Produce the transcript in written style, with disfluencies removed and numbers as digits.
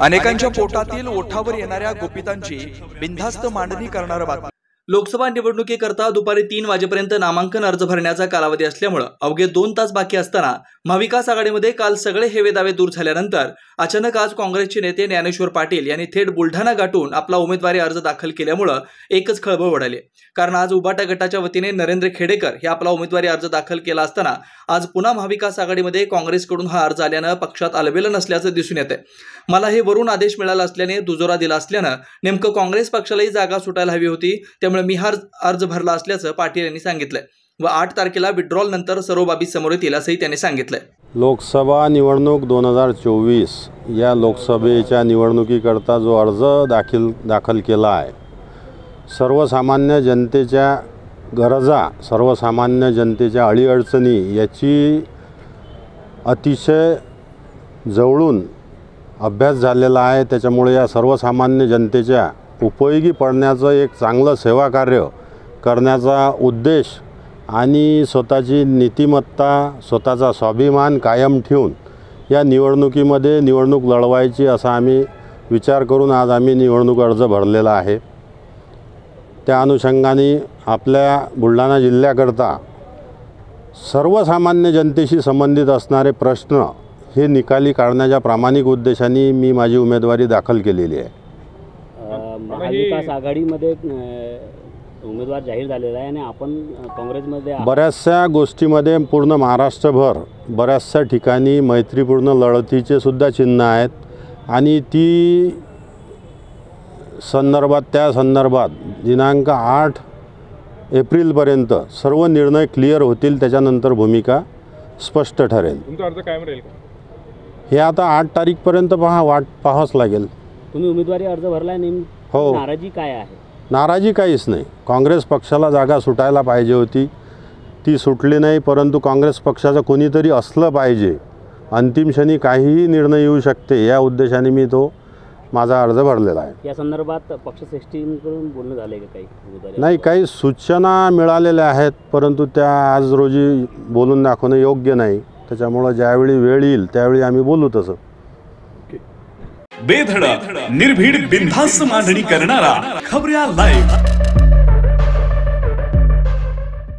अनेकांच्या पोटातील ओठावर येणाऱ्या गुपितांची बिनधास्त मांडणी करणारा बातमी। लोकसभा निवडणुकीकरता दुपारी 3 वाजेपर्यंत नामांकन अर्ज भरण्याचा कालावधी असल्यामुळे अवघे 2 तास बाकी असताना महाविकास आघाडीमध्ये काल सगळे हेवे दावे दूर झाल्यानंतर अचानक आज काँग्रेसचे नेते ज्ञानेश्वर पाटील यांनी थेट बुलढाणा गाठून आपला उमेदवारी अर्ज दाखल केल्यामुळे एकच खळबळ उडाली। कारण आज उबाटा गटाच्या वतीने नरेंद्र खेडेकर हे आपला उमेदवारी अर्ज दाखल केला असताना आज पुन्हा महाविकास आघाडीमध्ये काँग्रेसकडून हा अर्ज आल्याने पक्षात अलबेल नसल्याचं दिसून येते। मला हे वरून आदेश मिळाला असल्याने दुजोरा दिला असल्याने नेमकं काँग्रेस पक्षालाही जागा सुटायला हवी होती, त्यामुळे मी हा अर्ज भरला असल्याचं पाटील यांनी सांगितलंय व 8 तारखेला विड्रॉल नंतर सर्व बाबी समोर येतील असंही त्यांनी सांगितलंय। लोकसभा निवडणूक 2024 या लोकसभेच्या निवडणुकीकरता जो अर्ज दाखल केला आहे, सर्वसामान्य जनतेच्या गरजा, सर्वसामान्य जनतेच्या अडीअडचणी याची अतिशय जवळून अभ्यास झालेला आहे। त्याच्यामुळे या सर्वसामान्य जनतेच्या उपयोगी पडण्याचं एक चांगलं सेवा कार्य करण्याचा उद्देश आणि स्वतःची नीतिमत्ता, स्वतःचा स्वाभिमान कायम ठेवून या निवडणुकीमध्ये निवडणूक लढवायची असा आम्ही विचार करून आज आम्ही निवडणूक अर्ज भरलेला आहे। त्या अनुषंगाने आपल्या बुलढाणा जिल्ह्याकरता सर्वसामान्य जनतेशी संबंधित असणारे प्रश्न हे निकाली काढण्याच्या प्रामाणिक उद्देशाने मी माझी उमेदवारी दाखल केलेली आहे। महाविकास आघाडीमध्ये उमेदवार जाहीर झालेला आहे आणि आपण काँग्रेसमध्ये बऱ्याचशा गोष्टीमध्ये पूर्ण महाराष्ट्रभर बऱ्याचशा ठिकाणी मैत्रीपूर्ण लढतीचे सुद्धा चिन्ह आहेत आणि त्या संदर्भात दिनांक 8 एप्रिलपर्यंत सर्व निर्णय क्लिअर होतील, त्याच्यानंतर भूमिका स्पष्ट ठरेल। तुमचा अर्ज कायम राहील का? हे आता 8 तारीखपर्यंत वाट पाहावंच लागेल। तुम्ही उमेदवारी अर्ज भरला आहे, हो। नाराजी काय आहे? नाराजी काहीच नाही। काँग्रेस पक्षाला जागा सुटायला पाहिजे होती, ती सुटली नाही, परंतु काँग्रेस पक्षाचं कोणीतरी असलं पाहिजे। अंतिम क्षणी काहीही निर्णय येऊ शकते या उद्देशाने मी माझा अर्ज भरलेला आहे। या संदर्भात पक्षश्रेष्ठींकडून बोलणं झालं आहे का काही? नाही, काही सूचना मिळालेल्या आहेत, परंतु त्या आज रोजी बोलून दाखवणं योग्य नाही। त्याच्यामुळे ज्यावेळी वेळ येईल त्यावेळी आम्ही बोलू तसं। बेधडक निर्भीड बिनधास्त मांडणी करणारा खबऱ्या लाईव्ह।